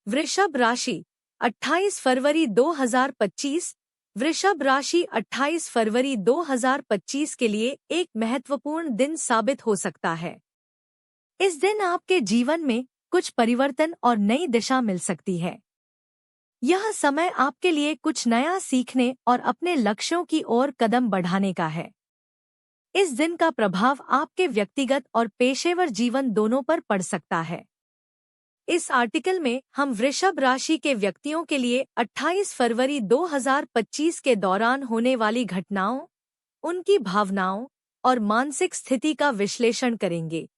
वृषभ राशि 28 फरवरी 2025। वृषभ राशि 28 फरवरी 2025 के लिए एक महत्वपूर्ण दिन साबित हो सकता है। इस दिन आपके जीवन में कुछ परिवर्तन और नई दिशा मिल सकती है। यह समय आपके लिए कुछ नया सीखने और अपने लक्ष्यों की ओर कदम बढ़ाने का है। इस दिन का प्रभाव आपके व्यक्तिगत और पेशेवर जीवन दोनों पर पड़ सकता है। इस आर्टिकल में हम वृषभ राशि के व्यक्तियों के लिए 28 फरवरी 2025 के दौरान होने वाली घटनाओं, उनकी भावनाओं और मानसिक स्थिति का विश्लेषण करेंगे।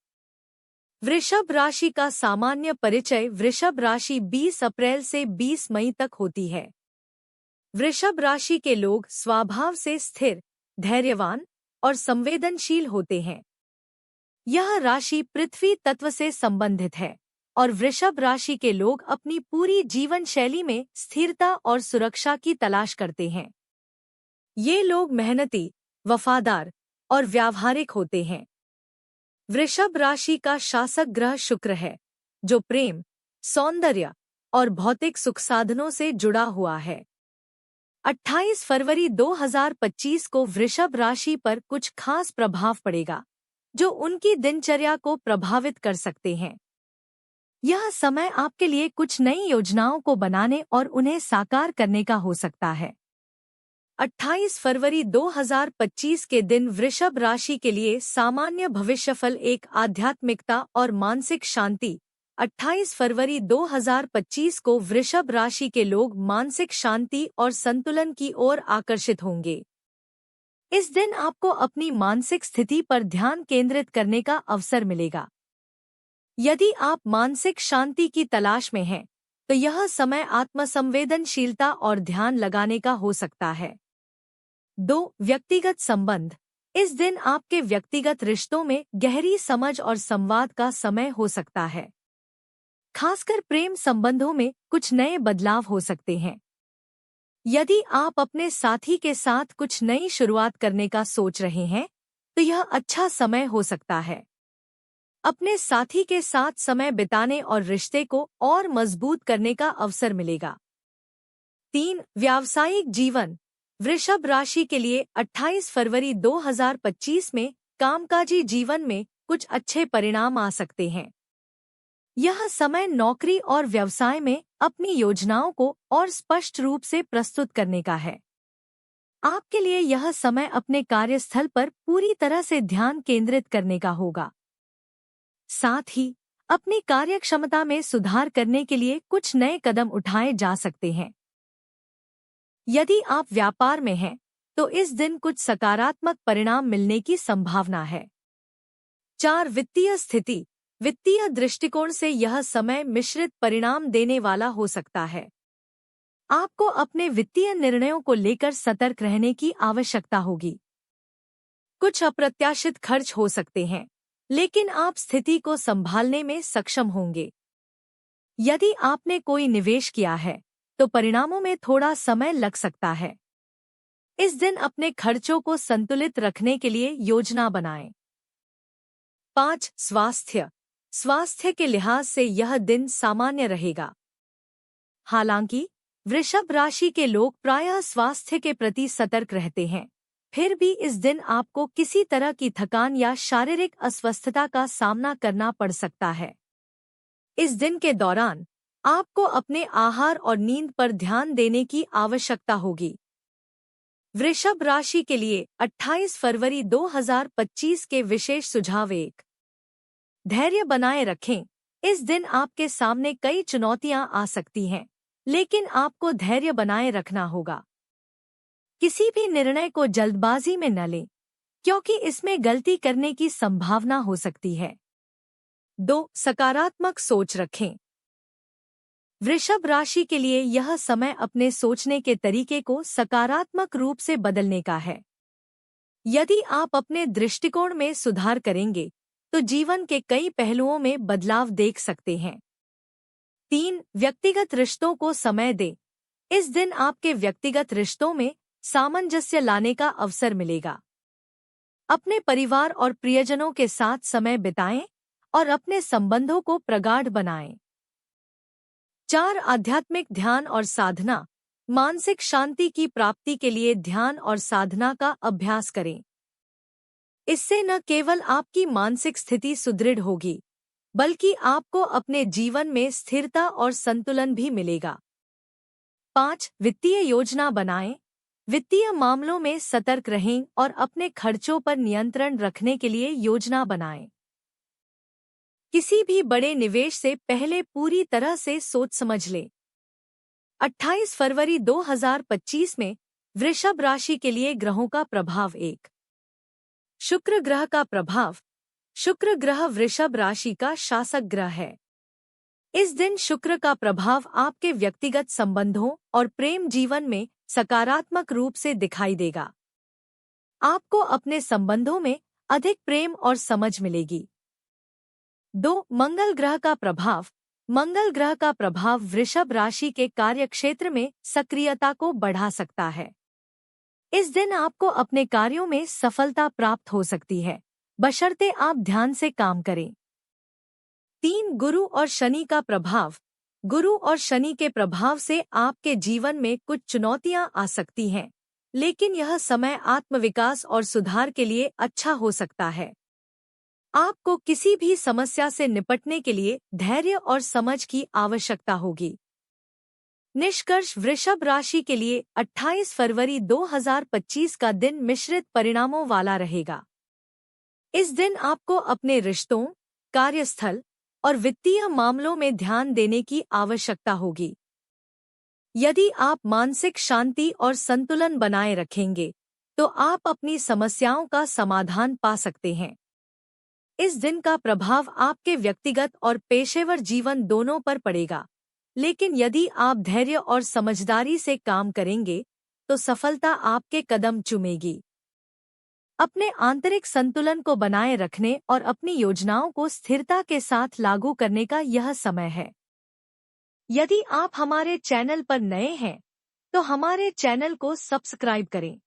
वृषभ राशि का सामान्य परिचय। वृषभ राशि 20 अप्रैल से 20 मई तक होती है। वृषभ राशि के लोग स्वभाव से स्थिर, धैर्यवान और संवेदनशील होते हैं। यह राशि पृथ्वी तत्व से संबंधित है और वृषभ राशि के लोग अपनी पूरी जीवन शैली में स्थिरता और सुरक्षा की तलाश करते हैं। ये लोग मेहनती, वफादार और व्यावहारिक होते हैं। वृषभ राशि का शासक ग्रह शुक्र है, जो प्रेम, सौंदर्य और भौतिक सुख साधनों से जुड़ा हुआ है। 28 फरवरी 2025 को वृषभ राशि पर कुछ खास प्रभाव पड़ेगा, जो उनकी दिनचर्या को प्रभावित कर सकते हैं। यह समय आपके लिए कुछ नई योजनाओं को बनाने और उन्हें साकार करने का हो सकता है। 28 फरवरी 2025 के दिन वृषभ राशि के लिए सामान्य भविष्यफल। एक आध्यात्मिकता और मानसिक शांति। 28 फरवरी 2025 को वृषभ राशि के लोग मानसिक शांति और संतुलन की ओर आकर्षित होंगे। इस दिन आपको अपनी मानसिक स्थिति पर ध्यान केंद्रित करने का अवसर मिलेगा। यदि आप मानसिक शांति की तलाश में हैं, तो यह समय आत्मसंवेदनशीलता और ध्यान लगाने का हो सकता है। 2. व्यक्तिगत संबंध। इस दिन आपके व्यक्तिगत रिश्तों में गहरी समझ और संवाद का समय हो सकता है। खासकर प्रेम संबंधों में कुछ नए बदलाव हो सकते हैं। यदि आप अपने साथी के साथ कुछ नई शुरुआत करने का सोच रहे हैं, तो यह अच्छा समय हो सकता है। अपने साथी के साथ समय बिताने और रिश्ते को और मजबूत करने का अवसर मिलेगा। 3. व्यावसायिक जीवन। वृषभ राशि के लिए 28 फरवरी 2025 में कामकाजी जीवन में कुछ अच्छे परिणाम आ सकते हैं। यह समय नौकरी और व्यवसाय में अपनी योजनाओं को और स्पष्ट रूप से प्रस्तुत करने का है। आपके लिए यह समय अपने कार्यस्थल पर पूरी तरह से ध्यान केंद्रित करने का होगा। साथ ही अपनी कार्यक्षमता में सुधार करने के लिए कुछ नए कदम उठाए जा सकते हैं। यदि आप व्यापार में हैं, तो इस दिन कुछ सकारात्मक परिणाम मिलने की संभावना है। 4. वित्तीय स्थिति। वित्तीय दृष्टिकोण से यह समय मिश्रित परिणाम देने वाला हो सकता है। आपको अपने वित्तीय निर्णयों को लेकर सतर्क रहने की आवश्यकता होगी। कुछ अप्रत्याशित खर्च हो सकते हैं, लेकिन आप स्थिति को संभालने में सक्षम होंगे। यदि आपने कोई निवेश किया है, तो परिणामों में थोड़ा समय लग सकता है। इस दिन अपने खर्चों को संतुलित रखने के लिए योजना बनाएं। 5. स्वास्थ्य। स्वास्थ्य के लिहाज से यह दिन सामान्य रहेगा। हालांकि वृषभ राशि के लोग प्रायः स्वास्थ्य के प्रति सतर्क रहते हैं, फिर भी इस दिन आपको किसी तरह की थकान या शारीरिक अस्वस्थता का सामना करना पड़ सकता है। इस दिन के दौरान आपको अपने आहार और नींद पर ध्यान देने की आवश्यकता होगी। वृषभ राशि के लिए 28 फरवरी 2025 के विशेष सुझाव। 1. धैर्य बनाए रखें। इस दिन आपके सामने कई चुनौतियां आ सकती हैं, लेकिन आपको धैर्य बनाए रखना होगा। किसी भी निर्णय को जल्दबाजी में न लें, क्योंकि इसमें गलती करने की संभावना हो सकती है। 2. सकारात्मक सोच रखें। वृषभ राशि के लिए यह समय अपने सोचने के तरीके को सकारात्मक रूप से बदलने का है। यदि आप अपने दृष्टिकोण में सुधार करेंगे, तो जीवन के कई पहलुओं में बदलाव देख सकते हैं। 3. व्यक्तिगत रिश्तों को समय दें। इस दिन आपके व्यक्तिगत रिश्तों में सामंजस्य लाने का अवसर मिलेगा। अपने परिवार और प्रियजनों के साथ समय बिताएं और अपने संबंधों को प्रगाढ़ बनाएं। 4 आध्यात्मिक ध्यान और साधना। मानसिक शांति की प्राप्ति के लिए ध्यान और साधना का अभ्यास करें। इससे न केवल आपकी मानसिक स्थिति सुदृढ़ होगी, बल्कि आपको अपने जीवन में स्थिरता और संतुलन भी मिलेगा। 5. वित्तीय योजना बनाएं। वित्तीय मामलों में सतर्क रहें और अपने खर्चों पर नियंत्रण रखने के लिए योजना बनाएं। किसी भी बड़े निवेश से पहले पूरी तरह से सोच समझ लें। 28 फरवरी 2025 में वृषभ राशि के लिए ग्रहों का प्रभाव। 1. शुक्र ग्रह का प्रभाव। शुक्र ग्रह वृषभ राशि का शासक ग्रह है। इस दिन शुक्र का प्रभाव आपके व्यक्तिगत संबंधों और प्रेम जीवन में सकारात्मक रूप से दिखाई देगा। आपको अपने संबंधों में अधिक प्रेम और समझ मिलेगी। 2. मंगल ग्रह का प्रभाव। मंगल ग्रह का प्रभाव वृषभ राशि के कार्यक्षेत्र में सक्रियता को बढ़ा सकता है। इस दिन आपको अपने कार्यों में सफलता प्राप्त हो सकती है, बशर्ते आप ध्यान से काम करें। 3. गुरु और शनि का प्रभाव। गुरु और शनि के प्रभाव से आपके जीवन में कुछ चुनौतियां आ सकती हैं, लेकिन यह समय आत्मविकास और सुधार के लिए अच्छा हो सकता है। आपको किसी भी समस्या से निपटने के लिए धैर्य और समझ की आवश्यकता होगी। निष्कर्ष, वृषभ राशि के लिए 28 फरवरी 2025 का दिन मिश्रित परिणामों वाला रहेगा। इस दिन आपको अपने रिश्तों, कार्यस्थल और वित्तीय मामलों में ध्यान देने की आवश्यकता होगी। यदि आप मानसिक शांति और संतुलन बनाए रखेंगे, तो आप अपनी समस्याओं का समाधान पा सकते हैं। इस दिन का प्रभाव आपके व्यक्तिगत और पेशेवर जीवन दोनों पर पड़ेगा, लेकिन यदि आप धैर्य और समझदारी से काम करेंगे, तो सफलता आपके कदम चूमेगी। अपने आंतरिक संतुलन को बनाए रखने और अपनी योजनाओं को स्थिरता के साथ लागू करने का यह समय है। यदि आप हमारे चैनल पर नए हैं, तो हमारे चैनल को सब्सक्राइब करें